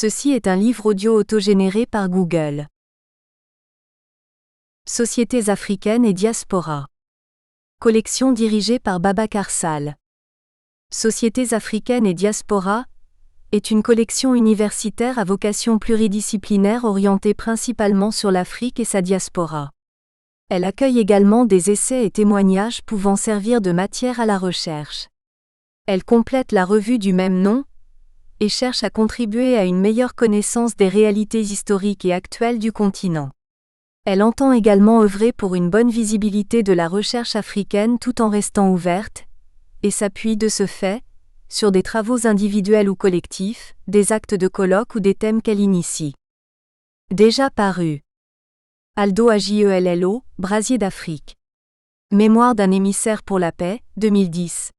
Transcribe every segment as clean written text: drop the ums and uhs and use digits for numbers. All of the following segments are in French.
Ceci est un livre audio autogénéré par Google. Sociétés africaines et diaspora. Collection dirigée par Babacar Sall. Sociétés africaines et diaspora est une collection universitaire à vocation pluridisciplinaire orientée principalement sur l'Afrique et sa diaspora. Elle accueille également des essais et témoignages pouvant servir de matière à la recherche. Elle complète la revue du même nom et cherche à contribuer à une meilleure connaissance des réalités historiques et actuelles du continent. Elle entend également œuvrer pour une bonne visibilité de la recherche africaine tout en restant ouverte, et s'appuie de ce fait sur des travaux individuels ou collectifs, des actes de colloques ou des thèmes qu'elle initie. Déjà paru. Aldo Agiello, Brasier d'Afrique. Mémoire d'un émissaire pour la paix, 2010.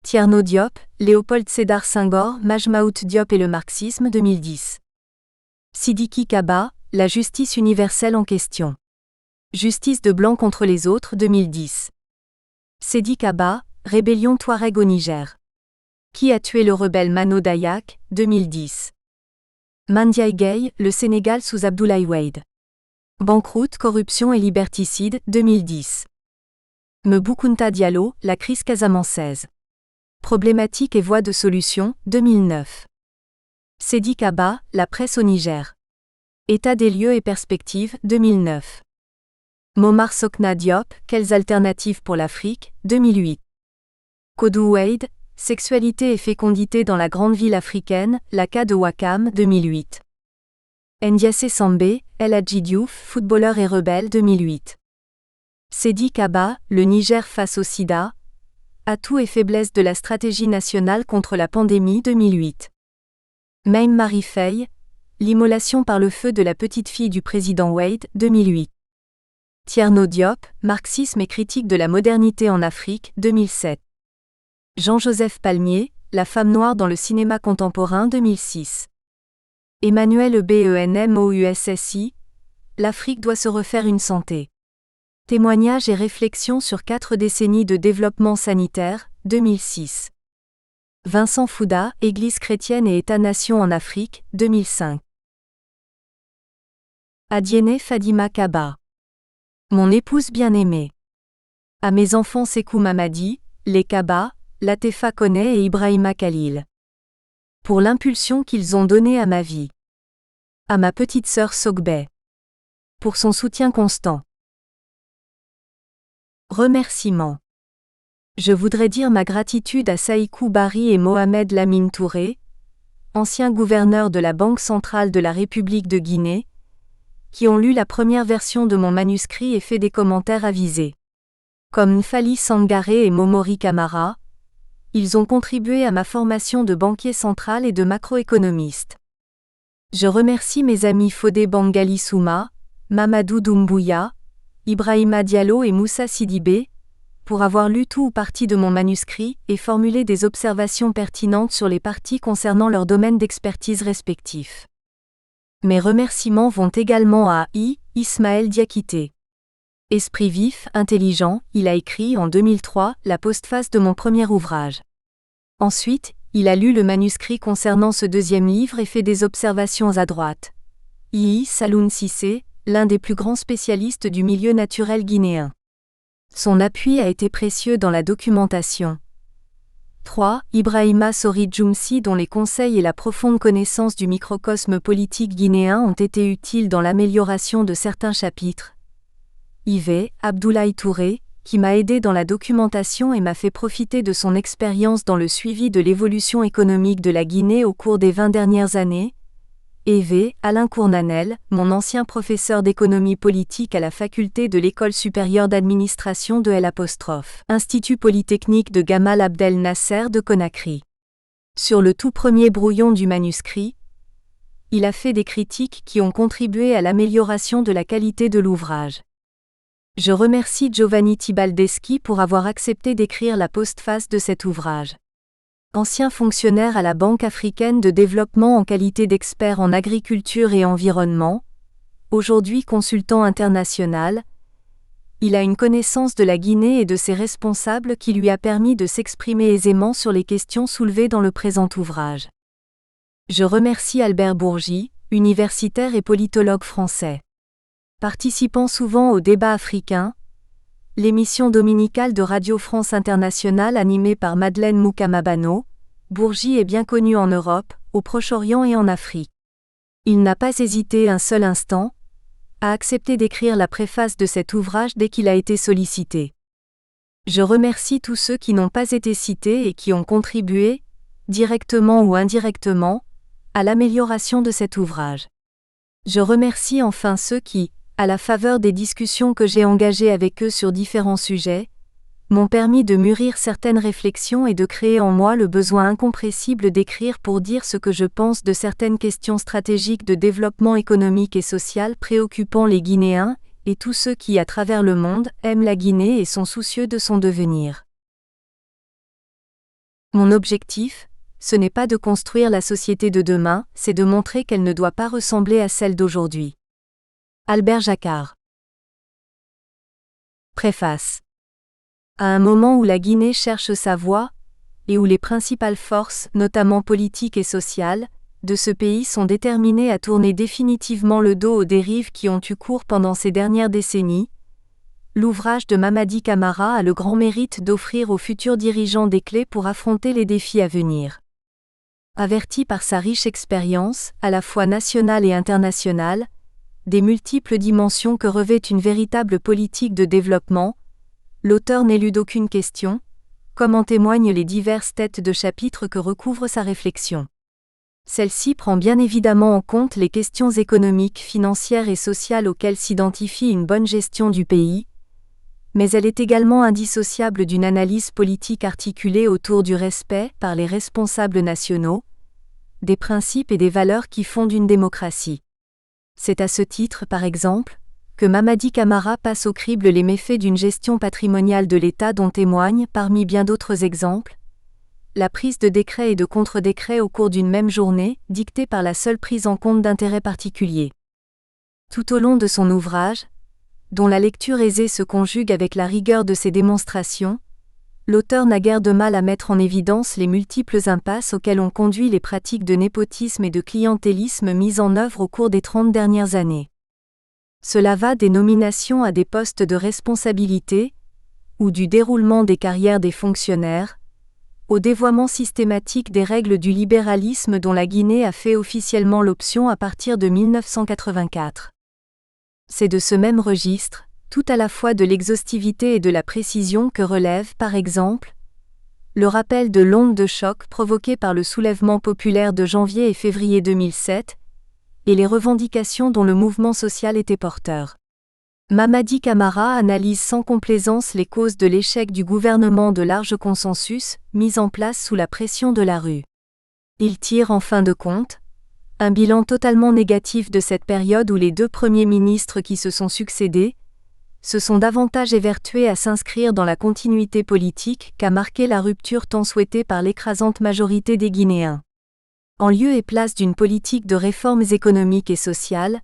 Thierno Diop, Léopold Sédar Senghor, Majmaout Diop et le marxisme, 2010. Sidiki Kaba, la justice universelle en question. Justice de blanc contre les autres, 2010. Sedi Kaba, rébellion Touareg au Niger. Qui a tué le rebelle Mano Dayak, 2010. Mandiaye Gueye, le Sénégal sous Abdoulaye Wade. Banqueroute, corruption et liberticide, 2010. Meboukounta Diallo, la crise casamançaise. Problématiques et voies de solution, 2009. Sedi Kaba, la presse au Niger. État des lieux et perspectives, 2009. Momar Sokna Diop, quelles alternatives pour l'Afrique, 2008. Kodou Wade, sexualité et fécondité dans la grande ville africaine, l'Aka de Wakam, 2008. Ndiassé Sambé, El Hadji Diouf, footballeur et rebelle, 2008. Sedi Kaba, le Niger face au sida, atouts et faiblesses de la stratégie nationale contre la pandémie, 2008. Maïm Marie Fey, l'immolation par le feu de la petite fille du président Wade, 2008. Thierno Diop, marxisme et critique de la modernité en Afrique, 2007. Jean-Joseph Palmier, la femme noire dans le cinéma contemporain, 2006. Emmanuel Benmoussi, l'Afrique doit se refaire une santé. Témoignages et réflexions sur 4 décennies de développement sanitaire, 2006. Vincent Fouda, Église chrétienne et État-nation en Afrique, 2005. Adiene Fadima Kaba. Mon épouse bien-aimée. À mes enfants Sekou Mamadi, les Kaba, Latefa Koné et Ibrahima Khalil. Pour l'impulsion qu'ils ont donnée à ma vie. À ma petite sœur Sogbe. Pour son soutien constant. Remerciements. Je voudrais dire ma gratitude à Saïkou Bari et Mohamed Lamine Touré, anciens gouverneurs de la Banque centrale de la République de Guinée, qui ont lu la première version de mon manuscrit et fait des commentaires avisés. Comme Nfali Sangaré et Momori Kamara, ils ont contribué à ma formation de banquier central et de macroéconomiste. Je remercie mes amis Fodé Bangali Souma, Mamadou Doumbouya, Ibrahima Diallo et Moussa Sidibé, pour avoir lu tout ou partie de mon manuscrit et formulé des observations pertinentes sur les parties concernant leurs domaines d'expertise respectifs. Mes remerciements vont également à Ismaël Diakité. Esprit vif, intelligent, il a écrit en 2003 la postface de mon premier ouvrage. Ensuite, il a lu le manuscrit concernant ce deuxième livre et fait des observations à droite. Saloun Cissé, l'un des plus grands spécialistes du milieu naturel guinéen. Son appui a été précieux dans la documentation. 3. Ibrahima Sori Djoumsi, dont les conseils et la profonde connaissance du microcosme politique guinéen ont été utiles dans l'amélioration de certains chapitres. Abdoulaye Touré, qui m'a aidé dans la documentation et m'a fait profiter de son expérience dans le suivi de l'évolution économique de la Guinée au cours des 20 dernières années. Alain Cournanel, mon ancien professeur d'économie politique à la faculté de l'École supérieure d'administration de Institut Polytechnique de Gamal Abdel Nasser de Conakry. Sur le tout premier brouillon du manuscrit, il a fait des critiques qui ont contribué à l'amélioration de la qualité de l'ouvrage. Je remercie Giovanni Tibaldeschi pour avoir accepté d'écrire la postface de cet ouvrage. Ancien fonctionnaire à la Banque africaine de développement en qualité d'expert en agriculture et environnement, aujourd'hui consultant international, il a une connaissance de la Guinée et de ses responsables qui lui a permis de s'exprimer aisément sur les questions soulevées dans le présent ouvrage. Je remercie Albert Bourgi, universitaire et politologue français. Participant souvent aux débats africains, l'émission dominicale de Radio France Internationale animée par Madeleine Moukamabano, Bourgi est bien connu en Europe, au Proche-Orient et en Afrique. Il n'a pas hésité un seul instant à accepter d'écrire la préface de cet ouvrage dès qu'il a été sollicité. Je remercie tous ceux qui n'ont pas été cités et qui ont contribué, directement ou indirectement, à l'amélioration de cet ouvrage. Je remercie enfin ceux qui, à la faveur des discussions que j'ai engagées avec eux sur différents sujets, m'ont permis de mûrir certaines réflexions et de créer en moi le besoin incompressible d'écrire pour dire ce que je pense de certaines questions stratégiques de développement économique et social préoccupant les Guinéens, et tous ceux qui, à travers le monde, aiment la Guinée et sont soucieux de son devenir. Mon objectif, ce n'est pas de construire la société de demain, c'est de montrer qu'elle ne doit pas ressembler à celle d'aujourd'hui. Albert Jacquard. Préface. À un moment où la Guinée cherche sa voie, et où les principales forces, notamment politiques et sociales, de ce pays sont déterminées à tourner définitivement le dos aux dérives qui ont eu cours pendant ces dernières décennies, l'ouvrage de Mamadi Camara a le grand mérite d'offrir aux futurs dirigeants des clés pour affronter les défis à venir. Averti par sa riche expérience, à la fois nationale et internationale, des multiples dimensions que revêt une véritable politique de développement, l'auteur n'élude aucune question, comme en témoignent les diverses têtes de chapitre que recouvre sa réflexion. Celle-ci prend bien évidemment en compte les questions économiques, financières et sociales auxquelles s'identifie une bonne gestion du pays, mais elle est également indissociable d'une analyse politique articulée autour du respect, par les responsables nationaux, des principes et des valeurs qui fondent une démocratie. C'est à ce titre, par exemple, que Mamadi Camara passe au crible les méfaits d'une gestion patrimoniale de l'État dont témoigne, parmi bien d'autres exemples, la prise de décrets et de contre-décrets au cours d'une même journée, dictée par la seule prise en compte d'intérêts particuliers. Tout au long de son ouvrage, dont la lecture aisée se conjugue avec la rigueur de ses démonstrations, l'auteur n'a guère de mal à mettre en évidence les multiples impasses auxquelles ont conduit les pratiques de népotisme et de clientélisme mises en œuvre au cours des 30 dernières années. Cela va des nominations à des postes de responsabilité, ou du déroulement des carrières des fonctionnaires, au dévoiement systématique des règles du libéralisme dont la Guinée a fait officiellement l'option à partir de 1984. C'est de ce même registre, tout à la fois de l'exhaustivité et de la précision que relève, par exemple, le rappel de l'onde de choc provoquée par le soulèvement populaire de janvier et février 2007, et les revendications dont le mouvement social était porteur. Mamadi Camara analyse sans complaisance les causes de l'échec du gouvernement de large consensus, mis en place sous la pression de la rue. Il tire en fin de compte un bilan totalement négatif de cette période où les deux premiers ministres qui se sont succédés se sont davantage évertués à s'inscrire dans la continuité politique qu'à marquer la rupture tant souhaitée par l'écrasante majorité des Guinéens. En lieu et place d'une politique de réformes économiques et sociales,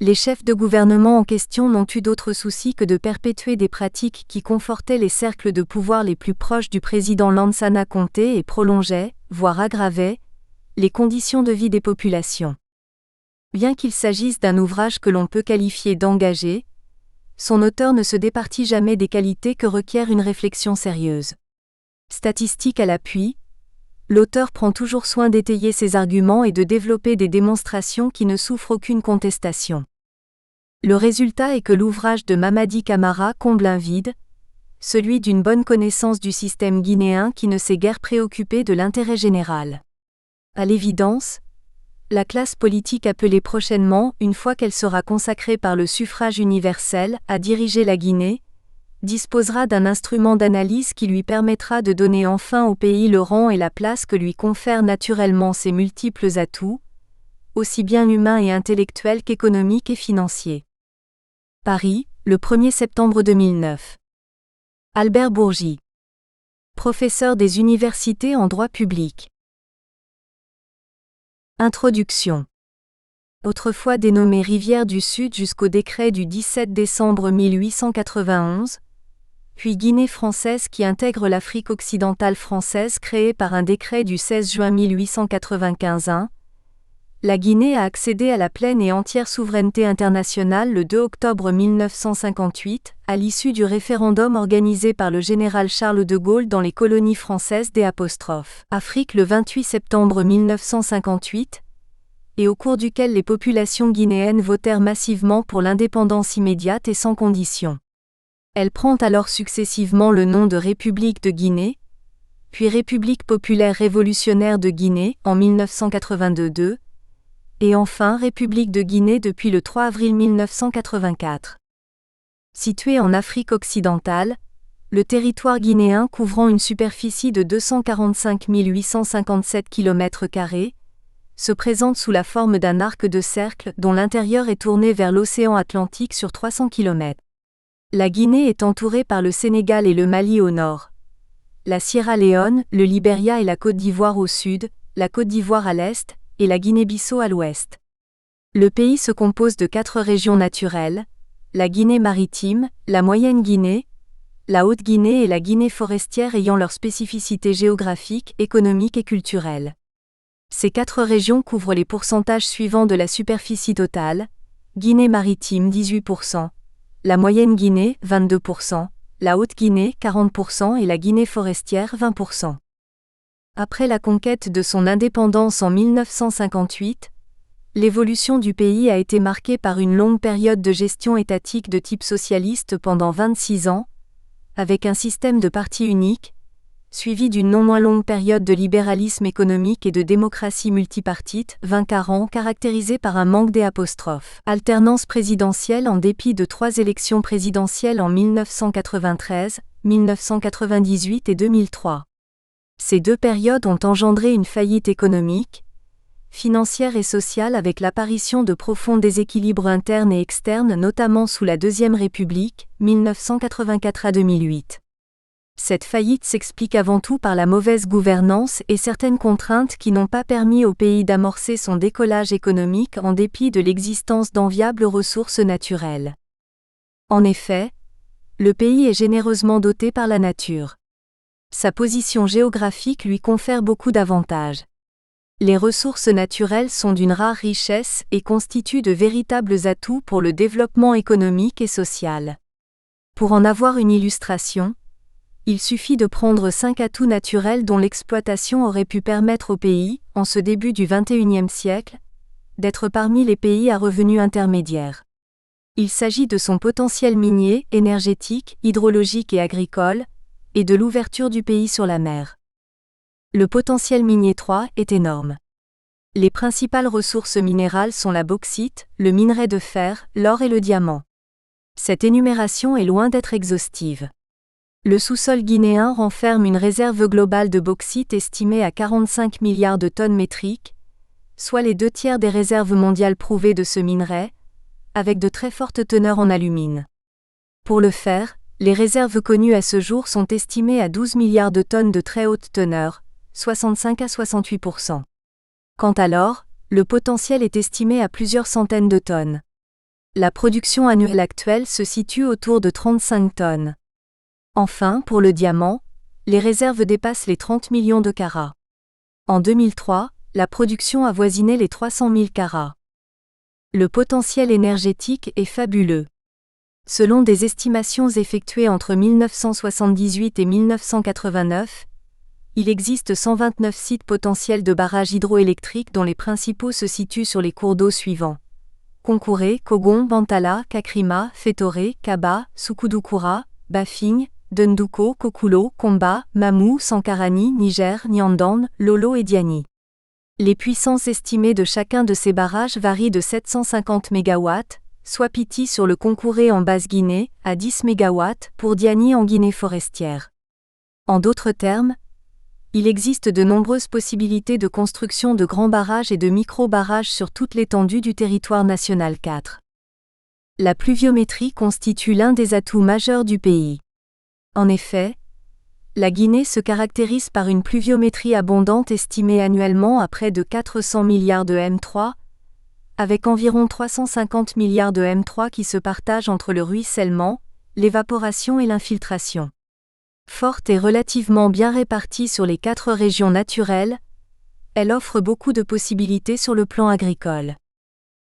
les chefs de gouvernement en question n'ont eu d'autre souci que de perpétuer des pratiques qui confortaient les cercles de pouvoir les plus proches du président Lansana Conté et prolongeaient, voire aggravaient, les conditions de vie des populations. Bien qu'il s'agisse d'un ouvrage que l'on peut qualifier d'engagé, son auteur ne se départit jamais des qualités que requiert une réflexion sérieuse. Statistique à l'appui, l'auteur prend toujours soin d'étayer ses arguments et de développer des démonstrations qui ne souffrent aucune contestation. Le résultat est que l'ouvrage de Mamadi Camara comble un vide, celui d'une bonne connaissance du système guinéen qui ne s'est guère préoccupé de l'intérêt général. À l'évidence, la classe politique appelée prochainement, une fois qu'elle sera consacrée par le suffrage universel, à diriger la Guinée, disposera d'un instrument d'analyse qui lui permettra de donner enfin au pays le rang et la place que lui confèrent naturellement ses multiples atouts, aussi bien humains et intellectuels qu'économiques et financiers. Paris, le 1er septembre 2009. Albert Bourgi. Professeur des universités en droit public. Introduction. Autrefois dénommée Rivière du Sud jusqu'au décret du 17 décembre 1891, puis Guinée française qui intègre l'Afrique occidentale française créée par un décret du 16 juin 1895, La Guinée a accédé à la pleine et entière souveraineté internationale le 2 octobre 1958, à l'issue du référendum organisé par le général Charles de Gaulle dans les colonies françaises d'Afrique le 28 septembre 1958, et au cours duquel les populations guinéennes votèrent massivement pour l'indépendance immédiate et sans condition. Elle prend alors successivement le nom de République de Guinée, puis République populaire révolutionnaire de Guinée en 1982, et enfin République de Guinée depuis le 3 avril 1984. Situé en Afrique occidentale, le territoire guinéen couvrant une superficie de 245 857 km², se présente sous la forme d'un arc de cercle dont l'intérieur est tourné vers l'océan Atlantique sur 300 km. La Guinée est entourée par le Sénégal et le Mali au nord, la Sierra Leone, le Libéria et la Côte d'Ivoire au sud, la Côte d'Ivoire à l'est, et la Guinée-Bissau à l'ouest. Le pays se compose de 4 régions naturelles, la Guinée maritime, la Moyenne Guinée, la Haute-Guinée et la Guinée forestière ayant leurs spécificités géographiques, économiques et culturelles. Ces 4 régions couvrent les pourcentages suivants de la superficie totale: Guinée maritime 18%, la Moyenne Guinée 22%, la Haute-Guinée 40% et la Guinée forestière 20%. Après la conquête de son indépendance en 1958, l'évolution du pays a été marquée par une longue période de gestion étatique de type socialiste pendant 26 ans, avec un système de parti unique, suivi d'une non moins longue période de libéralisme économique et de démocratie multipartite, 24 ans, caractérisée par un manque d'alternance présidentielle en dépit de 3 élections présidentielles en 1993, 1998 et 2003. Ces 2 périodes ont engendré une faillite économique, financière et sociale avec l'apparition de profonds déséquilibres internes et externes notamment sous la Deuxième République, 1984 à 2008. Cette faillite s'explique avant tout par la mauvaise gouvernance et certaines contraintes qui n'ont pas permis au pays d'amorcer son décollage économique en dépit de l'existence d'enviables ressources naturelles. En effet, le pays est généreusement doté par la nature. Sa position géographique lui confère beaucoup d'avantages. Les ressources naturelles sont d'une rare richesse et constituent de véritables atouts pour le développement économique et social. Pour en avoir une illustration, il suffit de prendre 5 atouts naturels dont l'exploitation aurait pu permettre au pays, en ce début du XXIe siècle, d'être parmi les pays à revenus intermédiaires. Il s'agit de son potentiel minier, énergétique, hydrologique et agricole, et de l'ouverture du pays sur la mer. Le potentiel minier 3 est énorme. Les principales ressources minérales sont la bauxite, le minerai de fer, l'or et le diamant. Cette énumération est loin d'être exhaustive. Le sous-sol guinéen renferme une réserve globale de bauxite estimée à 45 milliards de tonnes métriques, soit les 2/3 des réserves mondiales prouvées de ce minerai, avec de très fortes teneurs en alumine. Pour le fer, les réserves connues à ce jour sont estimées à 12 milliards de tonnes de très haute teneur, 65 à 68%. Quant à l'or, le potentiel est estimé à plusieurs centaines de tonnes. La production annuelle actuelle se situe autour de 35 tonnes. Enfin, pour le diamant, les réserves dépassent les 30 millions de carats. En 2003, la production avoisinait les 300 000 carats. Le potentiel énergétique est fabuleux. Selon des estimations effectuées entre 1978 et 1989, il existe 129 sites potentiels de barrages hydroélectriques dont les principaux se situent sur les cours d'eau suivants: Konkouré, Kogon, Bantala, Kakrima, Fétoré, Kaba, Soukoudoukoura, Bafing, Dendouko, Kokulo, Komba, Mamou, Sankarani, Niger, Niandan, Lolo et Diani. Les puissances estimées de chacun de ces barrages varient de 750 MW, soit Piti sur le Konkouré en Basse-Guinée, à 10 MW pour Diani en Guinée forestière. En d'autres termes, il existe de nombreuses possibilités de construction de grands barrages et de micro-barrages sur toute l'étendue du territoire national 4. La pluviométrie constitue l'un des atouts majeurs du pays. En effet, la Guinée se caractérise par une pluviométrie abondante estimée annuellement à près de 400 milliards de M3, avec environ 350 milliards de M3 qui se partagent entre le ruissellement, l'évaporation et l'infiltration. Forte et relativement bien répartie sur les 4 régions naturelles, Elle offre beaucoup de possibilités sur le plan agricole.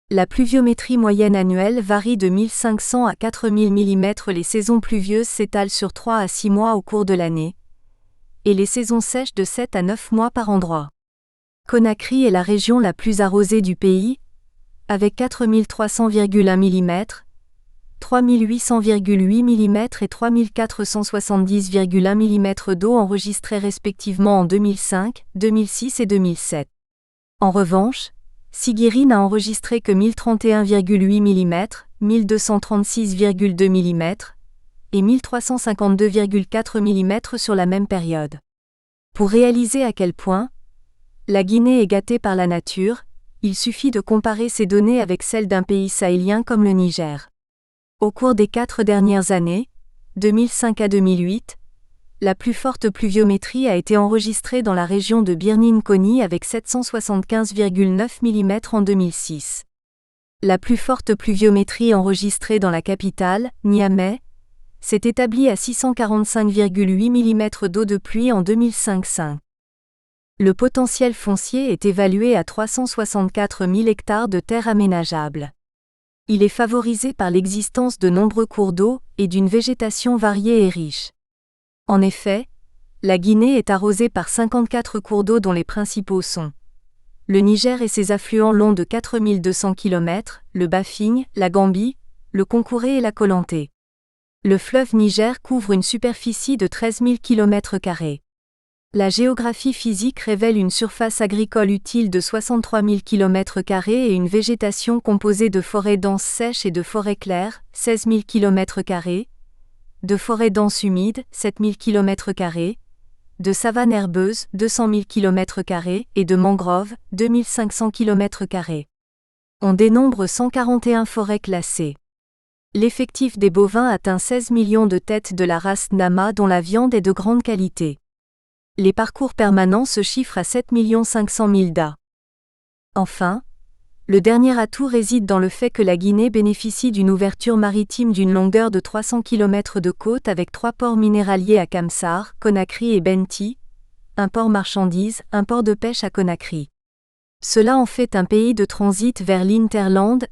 La pluviométrie moyenne annuelle varie de 1500 à 4000 mm. Les saisons pluvieuses s'étalent sur 3 à 6 mois au cours de l'année, et les saisons sèches de 7 à 9 mois par endroit. Conakry est la région la plus arrosée du pays, avec 4300,1 mm, 3800,8 mm et 3470,1 mm d'eau enregistrés respectivement en 2005, 2006 et 2007. En revanche, Siguiri n'a enregistré que 1031,8 mm, 1236,2 mm et 1352,4 mm sur la même période. Pour réaliser à quel point la Guinée est gâtée par la nature, il suffit de comparer ces données avec celles d'un pays sahélien comme le Niger. Au cours des 4 dernières années, 2005 à 2008, la plus forte pluviométrie a été enregistrée dans la région de Birnin-Koni avec 775,9 mm en 2006. La plus forte pluviométrie enregistrée dans la capitale, Niamey, s'est établie à 645,8 mm d'eau de pluie en 2005. Le potentiel foncier est évalué à 364 000 hectares de terres aménageables. Il est favorisé par l'existence de nombreux cours d'eau et d'une végétation variée et riche. En effet, la Guinée est arrosée par 54 cours d'eau dont les principaux sont le Niger et ses affluents longs de 4200 km, le Bafing, la Gambie, le Concouré et la Kolanté. Le fleuve Niger couvre une superficie de 13 000 km². La géographie physique révèle une surface agricole utile de 63 000 km² et une végétation composée de forêts denses sèches et de forêts claires, 16 000 km², de forêts denses humides, 7 000 km², de savanes herbeuses, 200 000 km² et de mangroves, 2 500 km². On dénombre 141 forêts classées. L'effectif des bovins atteint 16 millions de têtes de la race Nama dont la viande est de grande qualité. Les parcours permanents se chiffrent à 7 500 000 DA. Enfin, le dernier atout réside dans le fait que la Guinée bénéficie d'une ouverture maritime d'une longueur de 300 km de côte avec 3 ports minéraliers à Kamsar, Conakry et Benti, un port marchandises, un port de pêche à Conakry. Cela en fait un pays de transit vers l'Hinterland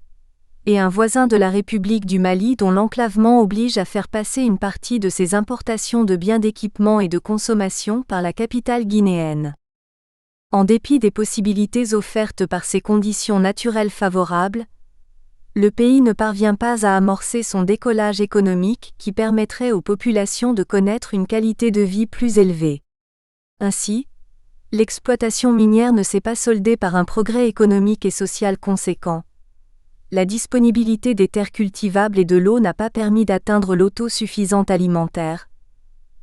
et un voisin de la République du Mali dont l'enclavement oblige à faire passer une partie de ses importations de biens d'équipement et de consommation par la capitale guinéenne. En dépit des possibilités offertes par ces conditions naturelles favorables, le pays ne parvient pas à amorcer son décollage économique qui permettrait aux populations de connaître une qualité de vie plus élevée. Ainsi, l'exploitation minière ne s'est pas soldée par un progrès économique et social conséquent. La disponibilité des terres cultivables et de l'eau n'a pas permis d'atteindre l'autosuffisance alimentaire.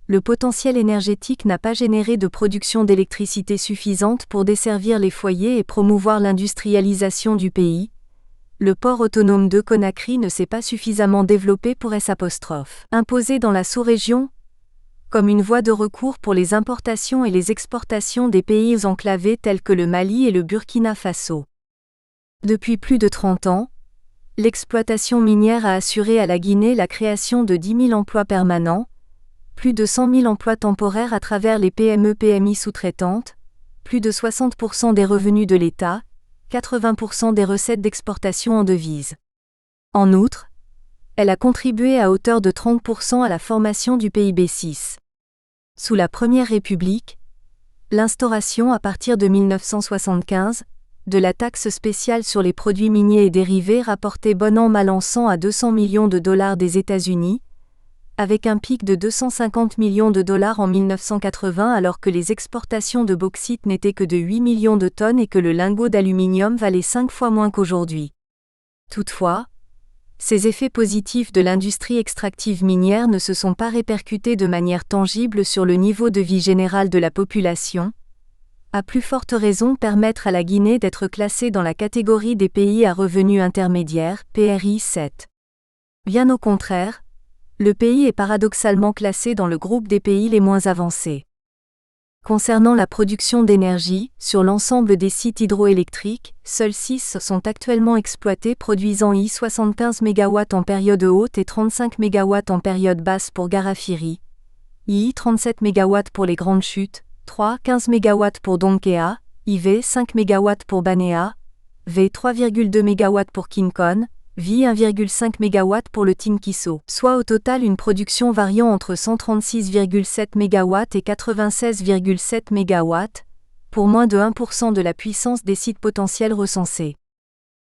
Le potentiel énergétique n'a pas généré de production d'électricité suffisante pour desservir les foyers et promouvoir l'industrialisation du pays. Le port autonome de Conakry ne s'est pas suffisamment développé pour imposer dans la sous-région comme une voie de recours pour les importations et les exportations des pays enclavés tels que le Mali et le Burkina Faso. Depuis plus de 30 ans, l'exploitation minière a assuré à la Guinée la création de 10 000 emplois permanents, plus de 100 000 emplois temporaires à travers les PME-PMI sous-traitantes, plus de 60% des revenus de l'État, 80% des recettes d'exportation en devises. En outre, elle a contribué à hauteur de 30% à la formation du PIB 6. Sous la Première République, l'instauration à partir de 1975, de la taxe spéciale sur les produits miniers et dérivés rapportait bon an mal an 100 à 200 millions de dollars des États-Unis, avec un pic de 250 millions de dollars en 1980 alors que les exportations de bauxite n'étaient que de 8 millions de tonnes et que le lingot d'aluminium valait 5 fois moins qu'aujourd'hui. Toutefois, ces effets positifs de l'industrie extractive minière ne se sont pas répercutés de manière tangible sur le niveau de vie général de la population, à plus forte raison permettre à la Guinée d'être classée dans la catégorie des pays à revenus intermédiaires, PRI 7. Bien au contraire, le pays est paradoxalement classé dans le groupe des pays les moins avancés. Concernant la production d'énergie, sur l'ensemble des sites hydroélectriques, seuls 6 sont actuellement exploités produisant 75 MW en période haute et 35 MW en période basse pour Garafiri, 37 MW pour les Grandes Chutes, 15 MW pour Donkea, IV 5 MW pour Banéa, V 3,2 MW pour Kincon, V 1,5 MW pour le Tinkiso, soit au total une production variant entre 136,7 MW et 96,7 MW, pour moins de 1% de la puissance des sites potentiels recensés.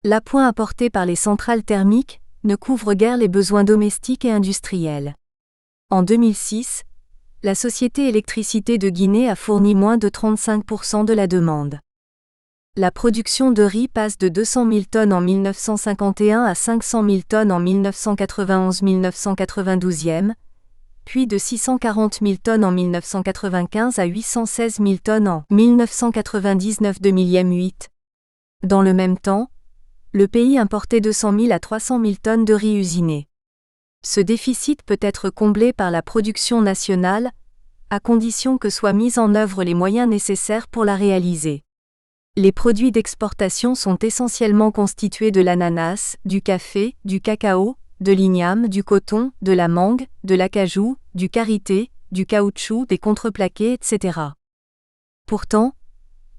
L'appoint apporté par les centrales thermiques ne couvre guère les besoins domestiques et industriels. En 2006, la Société Électricité de Guinée a fourni moins de 35% de la demande. La production de riz passe de 200 000 tonnes en 1951 à 500 000 tonnes en 1991-1992, puis de 640 000 tonnes en 1995 à 816 000 tonnes en 1999-2008. Dans le même temps, le pays importait 200 000 à 300 000 tonnes de riz usiné. Ce déficit peut être comblé par la production nationale, à condition que soient mis en œuvre les moyens nécessaires pour la réaliser. Les produits d'exportation sont essentiellement constitués de l'ananas, du café, du cacao, de l'igname, du coton, de la mangue, de l'acajou, du karité, du caoutchouc, des contreplaqués, etc. Pourtant,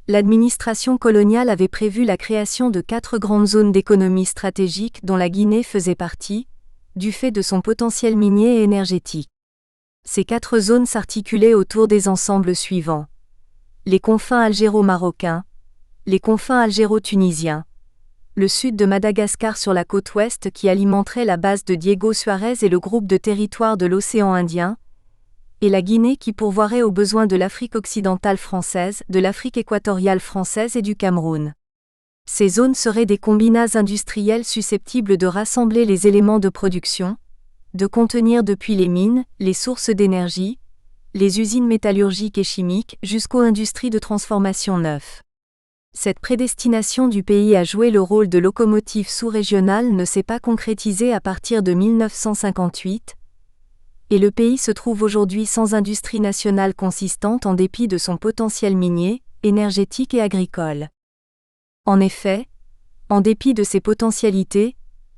l'administration coloniale avait prévu la création de 4 grandes zones d'économie stratégique dont la Guinée faisait partie, du fait de son potentiel minier et énergétique. Ces 4 zones s'articulaient autour des ensembles suivants. Les confins algéro-marocains, les confins algéro-tunisiens, le sud de Madagascar sur la côte ouest qui alimenterait la base de Diego Suarez et le groupe de territoire de l'océan Indien, et la Guinée qui pourvoirait aux besoins de l'Afrique occidentale française, de l'Afrique équatoriale française et du Cameroun. Ces zones seraient des combinats industriels susceptibles de rassembler les éléments de production, de contenir depuis les mines, les sources d'énergie, les usines métallurgiques et chimiques jusqu'aux industries de transformation neuves. Cette prédestination du pays à jouer le rôle de locomotive sous-régionale ne s'est pas concrétisée à partir de 1958, et le pays se trouve aujourd'hui sans industrie nationale consistante en dépit de son potentiel minier, énergétique et agricole. En effet, en dépit de ses potentialités,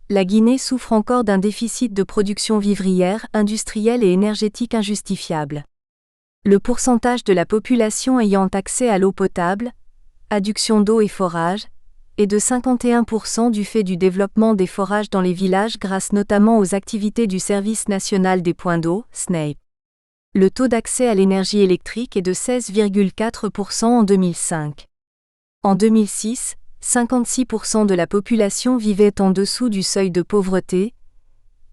la Guinée souffre encore d'un déficit de production vivrière, industrielle et énergétique injustifiable. Le pourcentage de la population ayant accès à l'eau potable, adduction d'eau et forage, est de 51% du fait du développement des forages dans les villages grâce notamment aux activités du Service national des points d'eau, SNAP. Le taux d'accès à l'énergie électrique est de 16,4% en 2005. En 2006, 56% de la population vivait en dessous du seuil de pauvreté,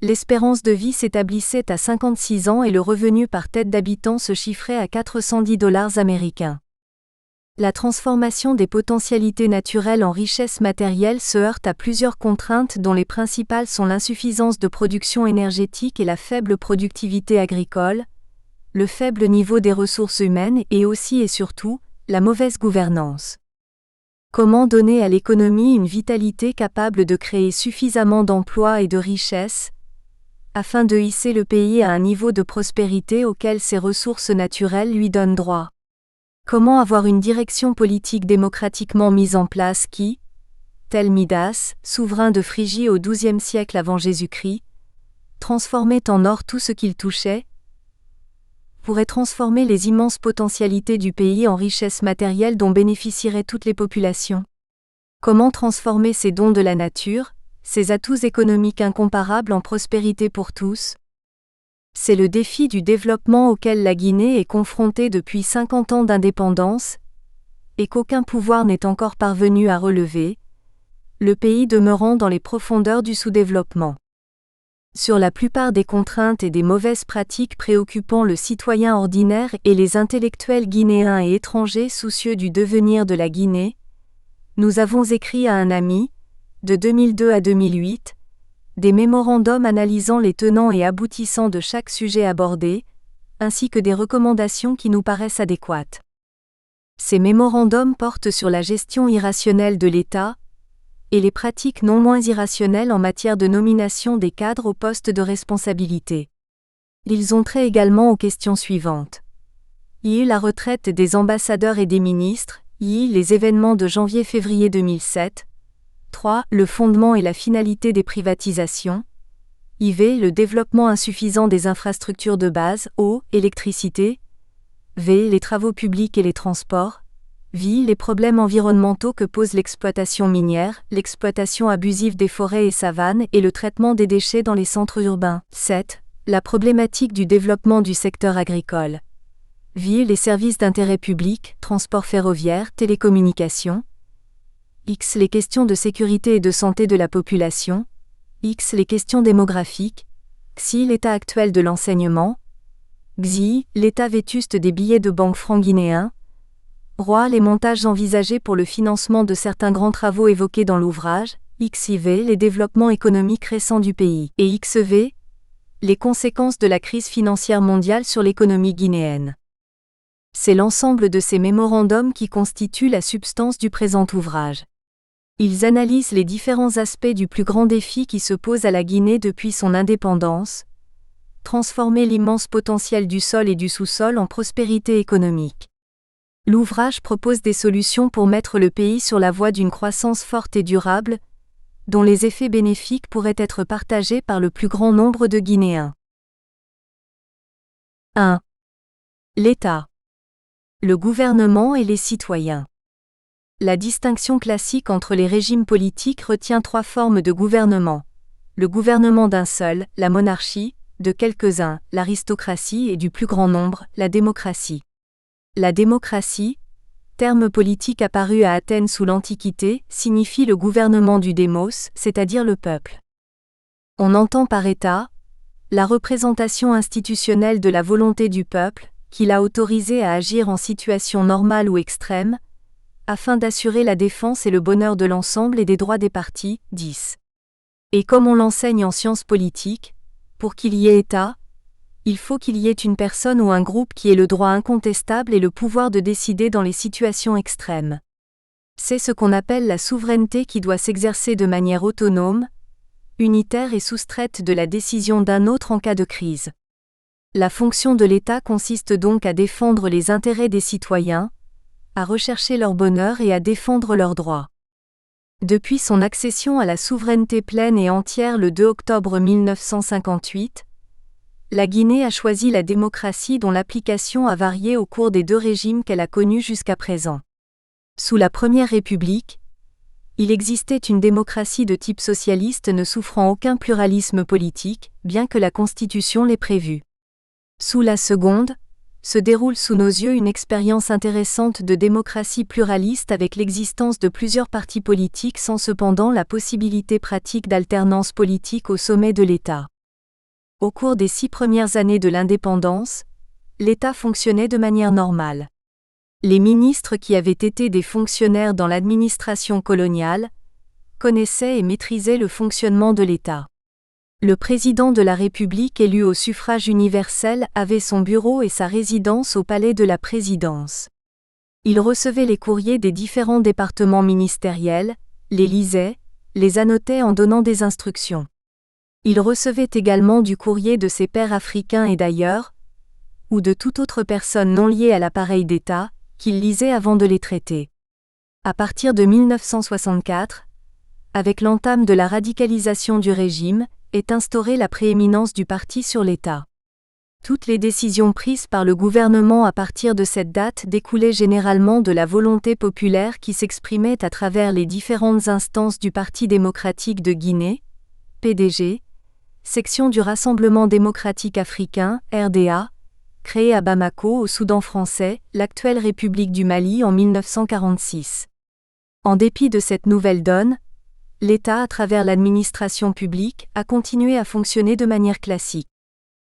l'espérance de vie s'établissait à 56 ans et le revenu par tête d'habitant se chiffrait à $410 américains. La transformation des potentialités naturelles en richesses matérielles se heurte à plusieurs contraintes dont les principales sont l'insuffisance de production énergétique et la faible productivité agricole, le faible niveau des ressources humaines et aussi et surtout, la mauvaise gouvernance. Comment donner à l'économie une vitalité capable de créer suffisamment d'emplois et de richesses, afin de hisser le pays à un niveau de prospérité auquel ses ressources naturelles lui donnent droit? Comment avoir une direction politique démocratiquement mise en place qui, tel Midas, souverain de Phrygie au XIIe siècle avant Jésus-Christ, transformait en or tout ce qu'il touchait, pourrait transformer les immenses potentialités du pays en richesses matérielles dont bénéficieraient toutes les populations? Comment transformer ces dons de la nature, ces atouts économiques incomparables en prospérité pour tous? C'est le défi du développement auquel la Guinée est confrontée depuis 50 ans d'indépendance, et qu'aucun pouvoir n'est encore parvenu à relever, le pays demeurant dans les profondeurs du sous-développement. Sur la plupart des contraintes et des mauvaises pratiques préoccupant le citoyen ordinaire et les intellectuels guinéens et étrangers soucieux du devenir de la Guinée, nous avons écrit à un ami, de 2002 à 2008, des mémorandums analysant les tenants et aboutissants de chaque sujet abordé, ainsi que des recommandations qui nous paraissent adéquates. Ces mémorandums portent sur la gestion irrationnelle de l'État, et les pratiques non moins irrationnelles en matière de nomination des cadres aux postes de responsabilité. Ils ont trait également aux questions suivantes. La retraite des ambassadeurs et des ministres, les événements de janvier-février 2007, 3. Le fondement et la finalité des privatisations. Le développement insuffisant des infrastructures de base, eau, électricité. Les travaux publics et les transports. Les problèmes environnementaux que pose l'exploitation minière, l'exploitation abusive des forêts et savanes et le traitement des déchets dans les centres urbains. 7. La problématique du développement du secteur agricole. Les services d'intérêt public, transport ferroviaire, télécommunications. X. Les questions de sécurité et de santé de la population. X. Les questions démographiques. Xi. L'état actuel de l'enseignement. Xi. L'état vétuste des billets de banque francs guinéens. Roi. Les montages envisagés pour le financement de certains grands travaux évoqués dans l'ouvrage. XIV. Les développements économiques récents du pays. Et XV. Les conséquences de la crise financière mondiale sur l'économie guinéenne. C'est l'ensemble de ces mémorandums qui constituent la substance du présent ouvrage. Ils analysent les différents aspects du plus grand défi qui se pose à la Guinée depuis son indépendance, transformer l'immense potentiel du sol et du sous-sol en prospérité économique. L'ouvrage propose des solutions pour mettre le pays sur la voie d'une croissance forte et durable, dont les effets bénéfiques pourraient être partagés par le plus grand nombre de Guinéens. 1. L'État. Le gouvernement et les citoyens. La distinction classique entre les régimes politiques retient 3 formes de gouvernement. Le gouvernement d'un seul, la monarchie, de quelques-uns, l'aristocratie et du plus grand nombre, la démocratie. La démocratie, terme politique apparu à Athènes sous l'Antiquité, signifie le gouvernement du démos, c'est-à-dire le peuple. On entend par État la représentation institutionnelle de la volonté du peuple, qui l'a autorisé à agir en situation normale ou extrême, afin d'assurer la défense et le bonheur de l'ensemble et des droits des parties. 10. Et comme on l'enseigne en sciences politiques, pour qu'il y ait État, il faut qu'il y ait une personne ou un groupe qui ait le droit incontestable et le pouvoir de décider dans les situations extrêmes. C'est ce qu'on appelle la souveraineté qui doit s'exercer de manière autonome, unitaire et soustraite de la décision d'un autre en cas de crise. La fonction de l'État consiste donc à défendre les intérêts des citoyens, à rechercher leur bonheur et à défendre leurs droits. Depuis son accession à la souveraineté pleine et entière le 2 octobre 1958, la Guinée a choisi la démocratie dont l'application a varié au cours des 2 régimes qu'elle a connus jusqu'à présent. Sous la Première République, il existait une démocratie de type socialiste ne souffrant aucun pluralisme politique, bien que la Constitution l'ait prévu. Sous la Seconde, se déroule sous nos yeux une expérience intéressante de démocratie pluraliste avec l'existence de plusieurs partis politiques sans cependant la possibilité pratique d'alternance politique au sommet de l'État. Au cours des 6 premières années de l'indépendance, l'État fonctionnait de manière normale. Les ministres qui avaient été des fonctionnaires dans l'administration coloniale connaissaient et maîtrisaient le fonctionnement de l'État. Le président de la République élu au suffrage universel avait son bureau et sa résidence au palais de la Présidence. Il recevait les courriers des différents départements ministériels, les lisait, les annotait en donnant des instructions. Il recevait également du courrier de ses pairs africains et d'ailleurs, ou de toute autre personne non liée à l'appareil d'État, qu'il lisait avant de les traiter. À partir de 1964, avec l'entame de la radicalisation du régime, est instaurée la prééminence du parti sur l'État. Toutes les décisions prises par le gouvernement à partir de cette date découlaient généralement de la volonté populaire qui s'exprimait à travers les différentes instances du Parti démocratique de Guinée, PDG, section du Rassemblement démocratique africain, RDA, créé à Bamako au Soudan français, l'actuelle République du Mali en 1946. En dépit de cette nouvelle donne, l'État à travers l'administration publique a continué à fonctionner de manière classique.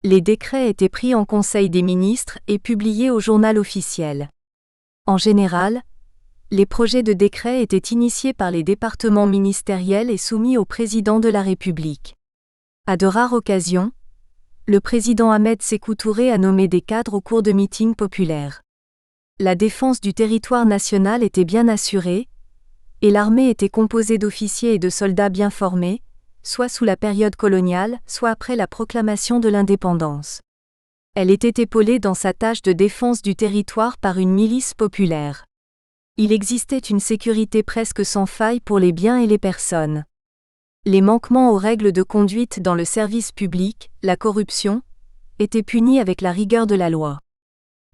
Les décrets étaient pris en Conseil des ministres et publiés au journal officiel. En général, les projets de décrets étaient initiés par les départements ministériels et soumis au président de la République. À de rares occasions, le président Ahmed Sékou Touré a nommé des cadres au cours de meetings populaires. La défense du territoire national était bien assurée, et l'armée était composée d'officiers et de soldats bien formés, soit sous la période coloniale, soit après la proclamation de l'indépendance. Elle était épaulée dans sa tâche de défense du territoire par une milice populaire. Il existait une sécurité presque sans faille pour les biens et les personnes. Les manquements aux règles de conduite dans le service public, la corruption, étaient punis avec la rigueur de la loi.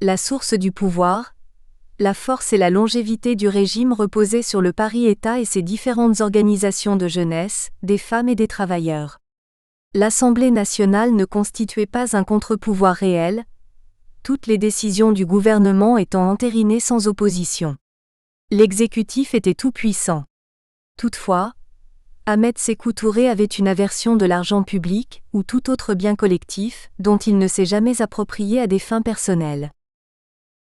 La source du pouvoir, la force et la longévité du régime reposaient sur le Paris-État et ses différentes organisations de jeunesse, des femmes et des travailleurs. L'Assemblée nationale ne constituait pas un contre-pouvoir réel, toutes les décisions du gouvernement étant entérinées sans opposition. L'exécutif était tout-puissant. Toutefois, Ahmed Sékou Touré avait une aversion de l'argent public, ou tout autre bien collectif, dont il ne s'est jamais approprié à des fins personnelles.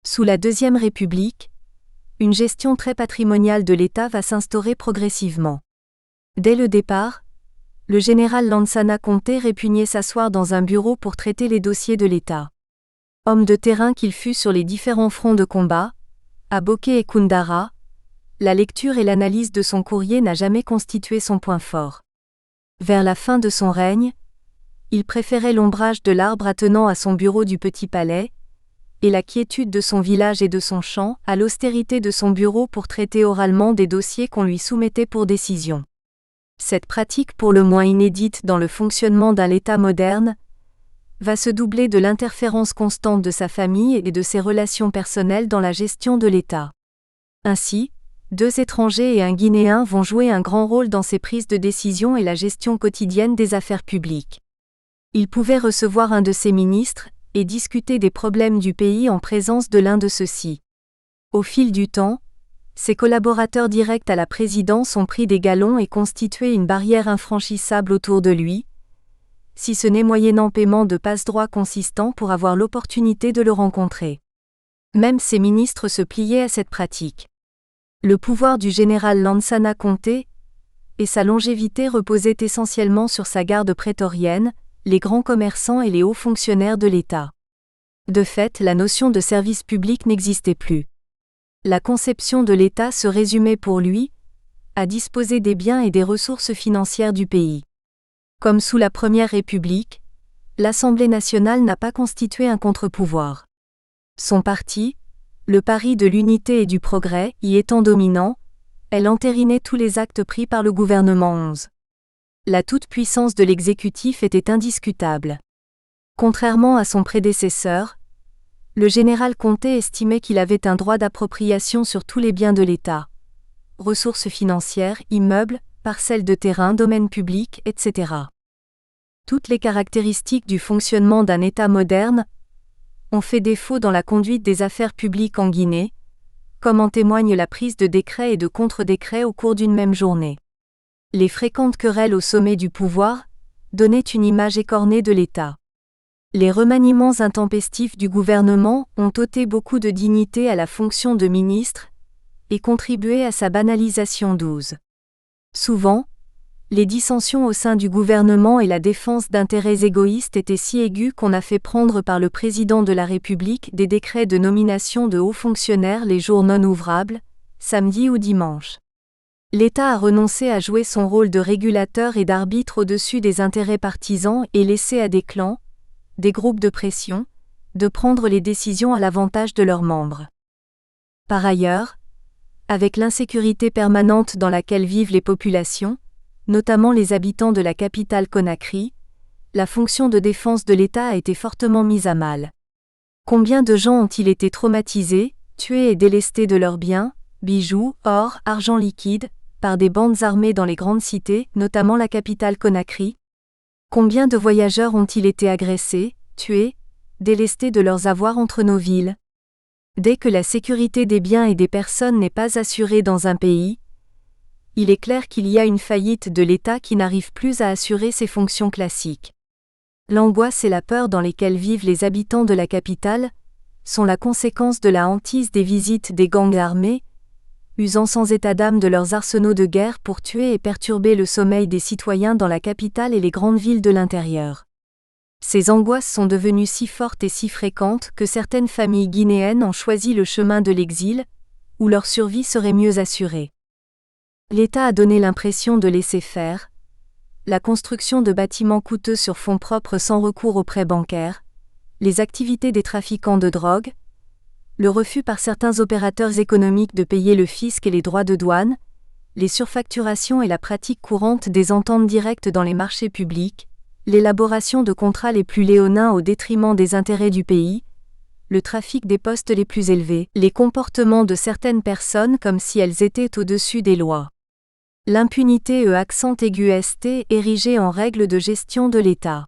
Sous la Deuxième République, une gestion très patrimoniale de l'État va s'instaurer progressivement. Dès le départ, le général Lansana Conté répugnait s'asseoir dans un bureau pour traiter les dossiers de l'État. Homme de terrain qu'il fut sur les différents fronts de combat, à Boké et Koundara, la lecture et l'analyse de son courrier n'a jamais constitué son point fort. Vers la fin de son règne, il préférait l'ombrage de l'arbre attenant à son bureau du Petit Palais, et la quiétude de son village et de son champ, à l'austérité de son bureau pour traiter oralement des dossiers qu'on lui soumettait pour décision. Cette pratique pour le moins inédite dans le fonctionnement d'un État moderne, va se doubler de l'interférence constante de sa famille et de ses relations personnelles dans la gestion de l'État. Ainsi, 2 étrangers et un Guinéen vont jouer un grand rôle dans ses prises de décision et la gestion quotidienne des affaires publiques. Il pouvait recevoir un de ses ministres et discuter des problèmes du pays en présence de l'un de ceux-ci. Au fil du temps, ses collaborateurs directs à la présidence ont pris des galons et constitué une barrière infranchissable autour de lui, si ce n'est moyennant paiement de passe-droit consistant pour avoir l'opportunité de le rencontrer. Même ses ministres se pliaient à cette pratique. Le pouvoir du général Lansana Conté et sa longévité reposaient essentiellement sur sa garde prétorienne, les grands commerçants et les hauts fonctionnaires de l'État. De fait, la notion de service public n'existait plus. La conception de l'État se résumait pour lui à disposer des biens et des ressources financières du pays. Comme sous la Première République, l'Assemblée nationale n'a pas constitué un contre-pouvoir. Son parti, le pari de l'unité et du progrès, y étant dominant, elle entérinait tous les actes pris par le gouvernement 11. La toute-puissance de l'exécutif était indiscutable. Contrairement à son prédécesseur, le général Conté estimait qu'il avait un droit d'appropriation sur tous les biens de l'État, ressources financières, immeubles, parcelles de terrain, domaines publics, etc. Toutes les caractéristiques du fonctionnement d'un État moderne ont fait défaut dans la conduite des affaires publiques en Guinée, comme en témoigne la prise de décrets et de contre-décrets au cours d'une même journée. Les fréquentes querelles au sommet du pouvoir donnaient une image écornée de l'État. Les remaniements intempestifs du gouvernement ont ôté beaucoup de dignité à la fonction de ministre et contribué à sa banalisation 12. Souvent, les dissensions au sein du gouvernement et la défense d'intérêts égoïstes étaient si aiguës qu'on a fait prendre par le président de la République des décrets de nomination de hauts fonctionnaires les jours non ouvrables, samedi ou dimanche. L'État a renoncé à jouer son rôle de régulateur et d'arbitre au-dessus des intérêts partisans et laissé à des clans, des groupes de pression, de prendre les décisions à l'avantage de leurs membres. Par ailleurs, avec l'insécurité permanente dans laquelle vivent les populations, notamment les habitants de la capitale Conakry, la fonction de défense de l'État a été fortement mise à mal. Combien de gens ont-ils été traumatisés, tués et délestés de leurs biens, bijoux, or, argent liquide, par des bandes armées dans les grandes cités, notamment la capitale Conakry? Combien de voyageurs ont-ils été agressés, tués, délestés de leurs avoirs entre nos villes? Dès que la sécurité des biens et des personnes n'est pas assurée dans un pays, il est clair qu'il y a une faillite de l'État qui n'arrive plus à assurer ses fonctions classiques. L'angoisse et la peur dans lesquelles vivent les habitants de la capitale sont la conséquence de la hantise des visites des gangs armés, usant sans état d'âme de leurs arsenaux de guerre pour tuer et perturber le sommeil des citoyens dans la capitale et les grandes villes de l'intérieur. Ces angoisses sont devenues si fortes et si fréquentes que certaines familles guinéennes ont choisi le chemin de l'exil, où leur survie serait mieux assurée. L'État a donné l'impression de laisser faire, la construction de bâtiments coûteux sur fonds propres sans recours aux prêts bancaires, les activités des trafiquants de drogue, le refus par certains opérateurs économiques de payer le fisc et les droits de douane, les surfacturations et la pratique courante des ententes directes dans les marchés publics, l'élaboration de contrats les plus léonins au détriment des intérêts du pays, le trafic des postes les plus élevés, les comportements de certaines personnes comme si elles étaient au-dessus des lois. L'impunité accent aigu st érigée en règle de gestion de l'État.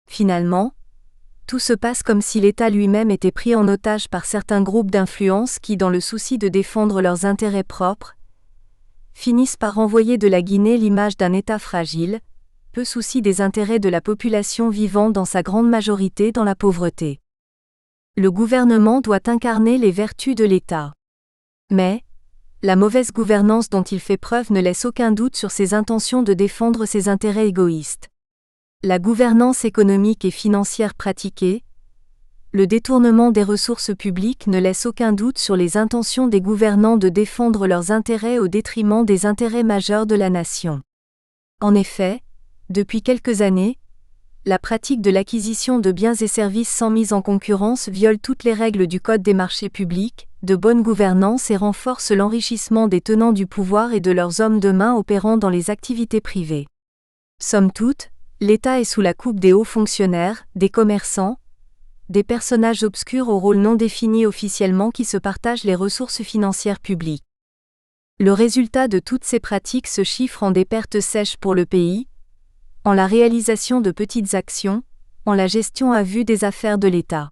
Finalement, tout se passe comme si l'État lui-même était pris en otage par certains groupes d'influence qui, dans le souci de défendre leurs intérêts propres, finissent par renvoyer de la Guinée l'image d'un État fragile, peu souci des intérêts de la population vivant dans sa grande majorité dans la pauvreté. Le gouvernement doit incarner les vertus de l'État. Mais, la mauvaise gouvernance dont il fait preuve ne laisse aucun doute sur ses intentions de défendre ses intérêts égoïstes. La gouvernance économique et financière pratiquée, le détournement des ressources publiques ne laisse aucun doute sur les intentions des gouvernants de défendre leurs intérêts au détriment des intérêts majeurs de la nation. En effet, depuis quelques années, la pratique de l'acquisition de biens et services sans mise en concurrence viole toutes les règles du Code des marchés publics, de bonne gouvernance et renforce l'enrichissement des tenants du pouvoir et de leurs hommes de main opérant dans les activités privées. Somme toute, l'État est sous la coupe des hauts fonctionnaires, des commerçants, des personnages obscurs au rôle non défini officiellement qui se partagent les ressources financières publiques. Le résultat de toutes ces pratiques se chiffre en des pertes sèches pour le pays, en la réalisation de petites actions, en la gestion à vue des affaires de l'État.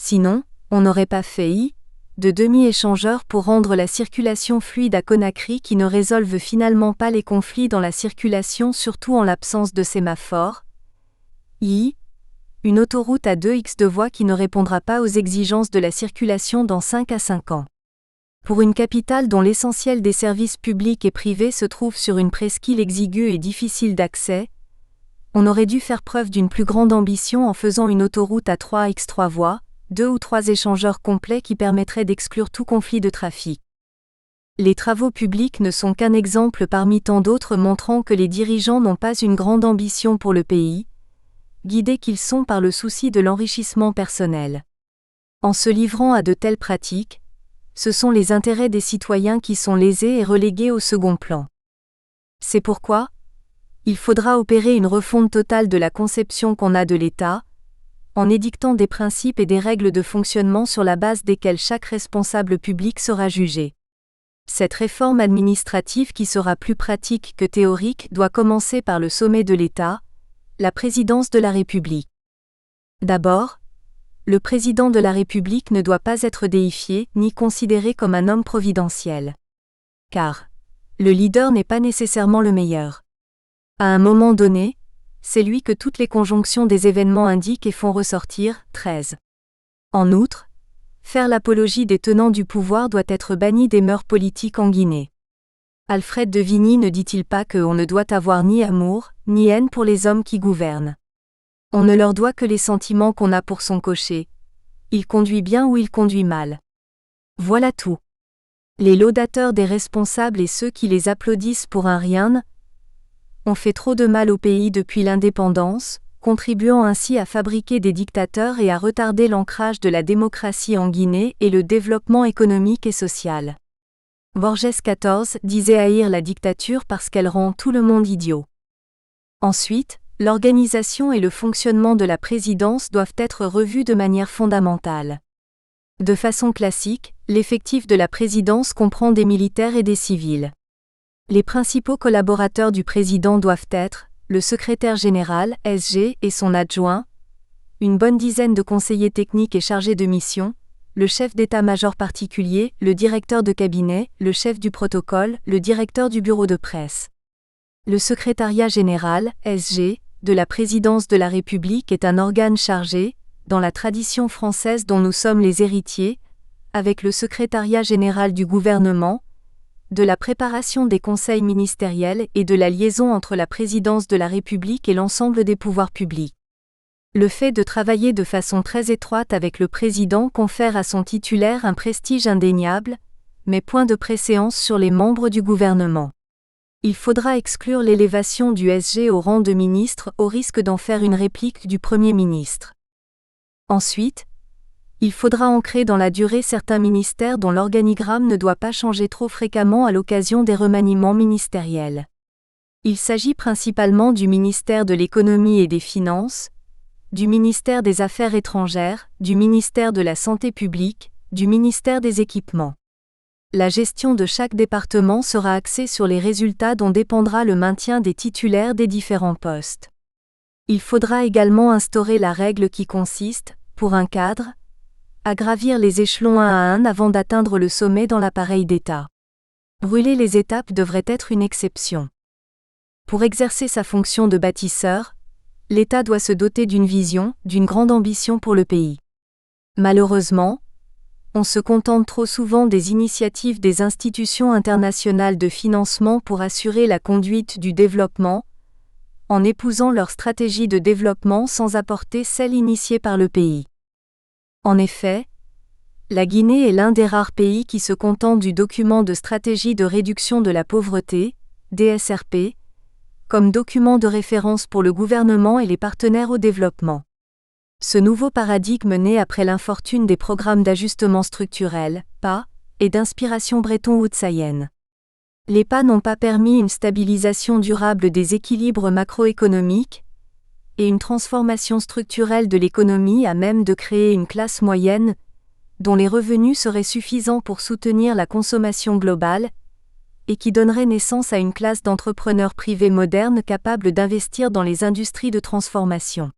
Sinon, on n'aurait pas fait de demi-échangeurs pour rendre la circulation fluide à Conakry qui ne résolvent finalement pas les conflits dans la circulation surtout en l'absence de sémaphores. Une autoroute à 2x de voies qui ne répondra pas aux exigences de la circulation dans 5 à 5 ans. Pour une capitale dont l'essentiel des services publics et privés se trouve sur une presqu'île exiguë et difficile d'accès, on aurait dû faire preuve d'une plus grande ambition en faisant une autoroute à 3x3 voies, 2 ou 3 échangeurs complets qui permettraient d'exclure tout conflit de trafic. Les travaux publics ne sont qu'un exemple parmi tant d'autres montrant que les dirigeants n'ont pas une grande ambition pour le pays, guidés qu'ils sont par le souci de l'enrichissement personnel. En se livrant à de telles pratiques, ce sont les intérêts des citoyens qui sont lésés et relégués au second plan. C'est pourquoi, il faudra opérer une refonte totale de la conception qu'on a de l'État, en édictant des principes et des règles de fonctionnement sur la base desquels chaque responsable public sera jugé. Cette réforme administrative qui sera plus pratique que théorique doit commencer par le sommet de l'État, la présidence de la République. D'abord, le président de la République ne doit pas être déifié ni considéré comme un homme providentiel. Car le leader n'est pas nécessairement le meilleur. À un moment donné, c'est lui que toutes les conjonctions des événements indiquent et font ressortir. 13. En outre, faire l'apologie des tenants du pouvoir doit être banni des mœurs politiques en Guinée. Alfred de Vigny ne dit-il pas qu'on ne doit avoir ni amour, ni haine pour les hommes qui gouvernent? On ne leur doit que les sentiments qu'on a pour son cocher. Il conduit bien ou il conduit mal. Voilà tout. Les laudateurs des responsables et ceux qui les applaudissent pour un rien ont fait trop de mal au pays depuis l'indépendance, contribuant ainsi à fabriquer des dictateurs et à retarder l'ancrage de la démocratie en Guinée et le développement économique et social. Borges XIV disait haïr la dictature parce qu'elle rend tout le monde idiot. Ensuite, l'organisation et le fonctionnement de la présidence doivent être revus de manière fondamentale. De façon classique, l'effectif de la présidence comprend des militaires et des civils. Les principaux collaborateurs du président doivent être le secrétaire général, SG, et son adjoint, une bonne dizaine de conseillers techniques et chargés de mission, le chef d'état-major particulier, le directeur de cabinet, le chef du protocole, le directeur du bureau de presse. Le secrétariat général, SG, de la présidence de la République est un organe chargé, dans la tradition française dont nous sommes les héritiers, avec le secrétariat général du gouvernement, de la préparation des conseils ministériels et de la liaison entre la présidence de la République et l'ensemble des pouvoirs publics. Le fait de travailler de façon très étroite avec le président confère à son titulaire un prestige indéniable, mais point de préséance sur les membres du gouvernement. Il faudra exclure l'élévation du SG au rang de ministre au risque d'en faire une réplique du Premier ministre. Ensuite, il faudra ancrer dans la durée certains ministères dont l'organigramme ne doit pas changer trop fréquemment à l'occasion des remaniements ministériels. Il s'agit principalement du ministère de l'Économie et des Finances, du ministère des Affaires étrangères, du ministère de la Santé publique, du ministère des Équipements. La gestion de chaque département sera axée sur les résultats dont dépendra le maintien des titulaires des différents postes. Il faudra également instaurer la règle qui consiste, pour un cadre, à gravir les échelons un à un avant d'atteindre le sommet dans l'appareil d'État. Brûler les étapes devrait être une exception. Pour exercer sa fonction de bâtisseur, l'État doit se doter d'une vision, d'une grande ambition pour le pays. Malheureusement, on se contente trop souvent des initiatives des institutions internationales de financement pour assurer la conduite du développement, en épousant leur stratégie de développement sans apporter celle initiée par le pays. En effet, la Guinée est l'un des rares pays qui se contentent du document de stratégie de réduction de la pauvreté, DSRP, comme document de référence pour le gouvernement et les partenaires au développement. Ce nouveau paradigme né après l'infortune des programmes d'ajustement structurel, PA, et d'inspiration breton-woodsayenne. Les PA n'ont pas permis une stabilisation durable des équilibres macroéconomiques et une transformation structurelle de l'économie à même de créer une classe moyenne dont les revenus seraient suffisants pour soutenir la consommation globale et qui donnerait naissance à une classe d'entrepreneurs privés modernes capables d'investir dans les industries de transformation.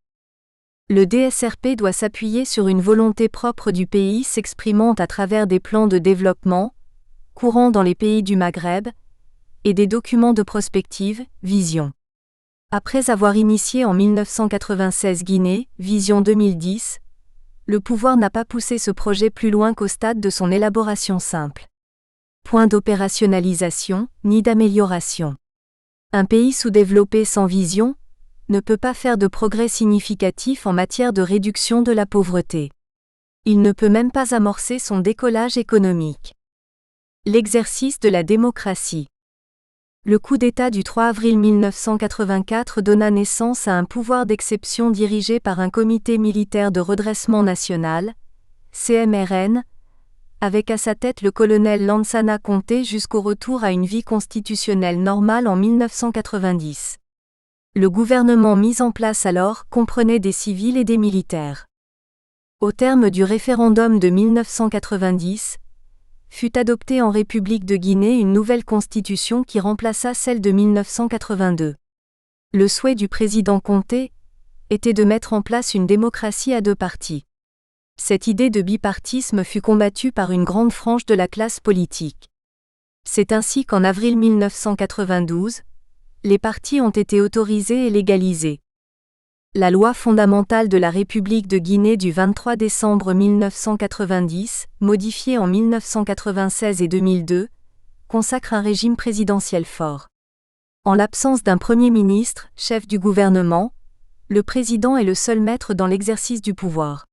Le DSRP doit s'appuyer sur une volonté propre du pays s'exprimant à travers des plans de développement, courants dans les pays du Maghreb, et des documents de prospective, vision. Après avoir initié en 1996 Guinée, Vision 2010, le pouvoir n'a pas poussé ce projet plus loin qu'au stade de son élaboration simple. Point d'opérationnalisation, ni d'amélioration. Un pays sous-développé sans vision ne peut pas faire de progrès significatifs en matière de réduction de la pauvreté. Il ne peut même pas amorcer son décollage économique. L'exercice de la démocratie. Le coup d'État du 3 avril 1984 donna naissance à un pouvoir d'exception dirigé par un comité militaire de redressement national, CMRN, avec à sa tête le colonel Lansana Conté jusqu'au retour à une vie constitutionnelle normale en 1990. Le gouvernement mis en place alors comprenait des civils et des militaires. Au terme du référendum de 1990, fut adoptée en République de Guinée une nouvelle constitution qui remplaça celle de 1982. Le souhait du président Conté était de mettre en place une démocratie à deux partis. Cette idée de bipartisme fut combattue par une grande frange de la classe politique. C'est ainsi qu'en avril 1992, les partis ont été autorisés et légalisés. La loi fondamentale de la République de Guinée du 23 décembre 1990, modifiée en 1996 et 2002, consacre un régime présidentiel fort. En l'absence d'un Premier ministre, chef du gouvernement, le président est le seul maître dans l'exercice du pouvoir.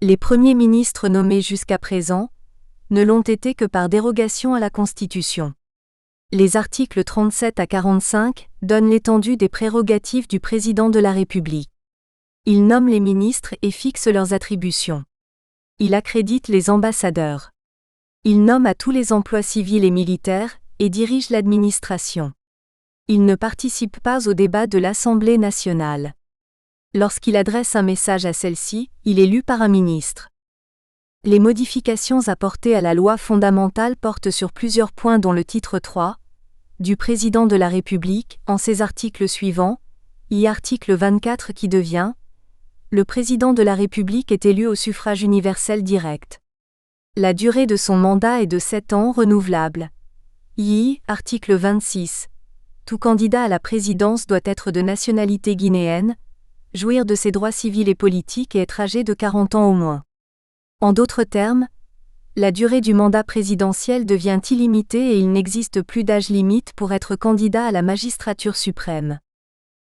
Les premiers ministres nommés jusqu'à présent ne l'ont été que par dérogation à la Constitution. Les articles 37 à 45 donnent l'étendue des prérogatives du président de la République. Il nomme les ministres et fixe leurs attributions. Il accrédite les ambassadeurs. Il nomme à tous les emplois civils et militaires et dirige l'administration. Il ne participe pas au débat de l'Assemblée nationale. Lorsqu'il adresse un message à celle-ci, il est lu par un ministre. Les modifications apportées à la loi fondamentale portent sur plusieurs points dont le titre 3, du président de la République, en ses articles suivants, article 24 qui devient « Le président de la République est élu au suffrage universel direct. La durée de son mandat est de 7 ans renouvelable. Article 26. Tout candidat à la présidence doit être de nationalité guinéenne, jouir de ses droits civils et politiques et être âgé de 40 ans au moins. » En d'autres termes, la durée du mandat présidentiel devient illimitée et il n'existe plus d'âge limite pour être candidat à la magistrature suprême.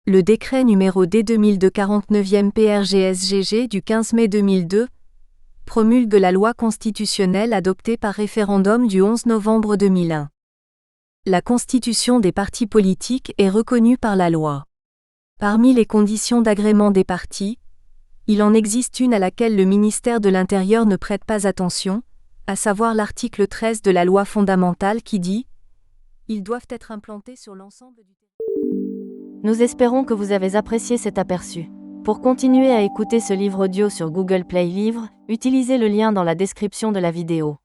Le décret numéro D2002 49e PRGSGG du 15 mai 2002 promulgue la loi constitutionnelle adoptée par référendum du 11 novembre 2001. La constitution des partis politiques est reconnue par la loi. Parmi les conditions d'agrément des partis, il en existe une à laquelle le ministère de l'Intérieur ne prête pas attention, à savoir l'article 13 de la loi fondamentale qui dit « Ils doivent être implantés sur l'ensemble du territoire ». Nous espérons que vous avez apprécié cet aperçu. Pour continuer à écouter ce livre audio sur Google Play Livres, utilisez le lien dans la description de la vidéo.